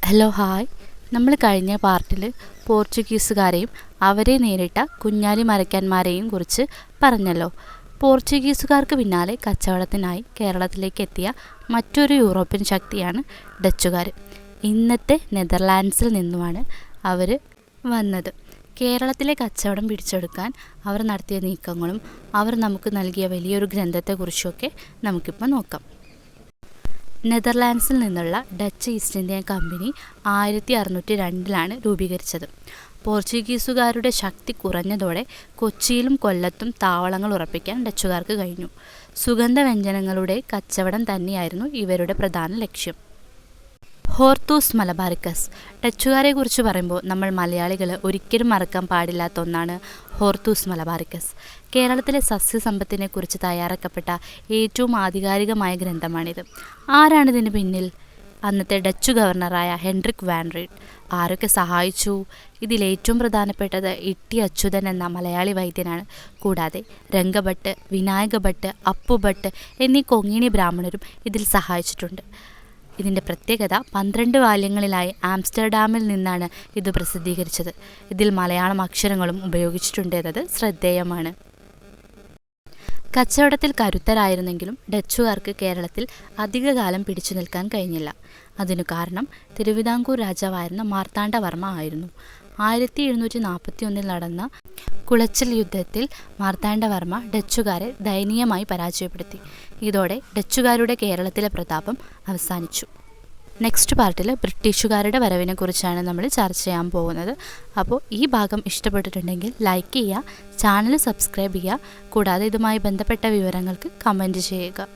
Hello hi. നമ്മൾ കഴിഞ്ഞ പാർട്ടിൽ പോർച്ചുഗീസുകാരെയും അവരെ നേരിട്ട കുഞ്ഞാലി മരയ്ക്കാന്മാരെയും കുറിച്ച് പറഞ്ഞല്ലോ. പോർച്ചുഗീസുകാർക്ക് പിന്നാലെ കച്ചവടത്തിനായി കേരളത്തിലേക്ക് എത്തിയ മറ്റൊരു യൂറോപ്യൻ ശക്തിയാണ് ഡച്ചുകാർ. ഇന്നത്തെ നെതർലാൻഡ്സിൽ നിന്നുമാണ് അവർ വന്നത്. കേരളത്തിലെ കച്ചവടം പിടിച്ചെടുക്കാൻ അവർ നടത്തിയ നീക്കങ്ങളും അവർ നമുക്ക് നൽകിയ വലിയൊരു ഗ്രന്ഥത്തെക്കുറിച്ചുമൊക്കെ നമുക്കിപ്പോൾ നോക്കാം. നെതർലാൻഡ്സിൽ നിന്നുള്ള ഡച്ച് ഈസ്റ്റ് ഇന്ത്യ കമ്പനി 1602 രൂപീകരിച്ചത്. പോർച്ചുഗീസുകാരുടെ ശക്തി കുറഞ്ഞതോടെ കൊച്ചിയിലും കൊല്ലത്തും താവളങ്ങൾ ഉറപ്പിക്കാൻ ഡച്ചുകാർക്ക് കഴിഞ്ഞു. സുഗന്ധവ്യഞ്ജനങ്ങളുടെ കച്ചവടം തന്നെയായിരുന്നു ഇവരുടെ പ്രധാന ലക്ഷ്യം. Hortus Malabaricus. ഡച്ചുകാരെ കുറിച്ച് പറയുമ്പോൾ നമ്മൾ മലയാളികൾ ഒരിക്കലും മറക്കാൻ പാടില്ലാത്ത ഒന്നാണ് ഹോർത്തൂസ് മലബാറിക്കസ്. കേരളത്തിലെ സസ്യസമ്പത്തിനെ കുറിച്ച് തയ്യാറാക്കപ്പെട്ട ഏറ്റവും ആധികാരികമായ ഗ്രന്ഥമാണിത്. ആരാണിതിന് പിന്നിൽ? അന്നത്തെ ഡച്ചു ഗവർണറായ ഹെൻറിക് വാൻ റീഡ്. ആരൊക്കെ സഹായിച്ചു? ഇതിലേറ്റവും പ്രധാനപ്പെട്ടത് ഇട്ടി അച്യുതൻ എന്ന മലയാളി വൈദ്യനാണ്. കൂടാതെ രംഗഭട്ട്, വിനായകഭട്ട്, അപ്പുഭട്ട് എന്നീ കൊങ്ങിണി ബ്രാഹ്മണരും ഇതിൽ സഹായിച്ചിട്ടുണ്ട്. ഇതിൻ്റെ പ്രത്യേകത 12 വാല്യങ്ങളിലായി ആംസ്റ്റർഡാമിൽ നിന്നാണ് ഇത് പ്രസിദ്ധീകരിച്ചത്. ഇതിൽ മലയാളം അക്ഷരങ്ങളും ഉപയോഗിച്ചിട്ടുണ്ട് എന്നത് ശ്രദ്ധേയമാണ്. കച്ചവടത്തിൽ കരുത്തരായിരുന്നെങ്കിലും ഡച്ചുകാർക്ക് കേരളത്തിൽ അധികകാലം പിടിച്ചു നിൽക്കാൻ കഴിഞ്ഞില്ല. അതിനു കാരണം തിരുവിതാംകൂർ രാജാവായിരുന്ന മാർത്താണ്ഡവർമ്മ ആയിരുന്നു. 1741 നടന്ന കുളച്ചൽ യുദ്ധത്തിൽ മാർത്താണ്ഡവർമ്മ ഡച്ചുകാരെ ദയനീയമായി പരാജയപ്പെടുത്തി. ഇതോടെ ഡച്ചുകാരുടെ കേരളത്തിലെ പ്രതാപം അവസാനിച്ചു. നെക്സ്റ്റ് പാർട്ടിൽ ബ്രിട്ടീഷുകാരുടെ വരവിനെ കുറിച്ചാണ് നമ്മൾ ചർച്ച ചെയ്യാൻ പോകുന്നത്. അപ്പോൾ ഈ ഭാഗം ഇഷ്ടപ്പെട്ടിട്ടുണ്ടെങ്കിൽ ലൈക്ക് ചെയ്യുക, ചാനൽ സബ്സ്ക്രൈബ് ചെയ്യുക, കൂടാതെ ഇതുമായി ബന്ധപ്പെട്ട വിവരങ്ങൾക്ക് കമൻറ്റ് ചെയ്യുക.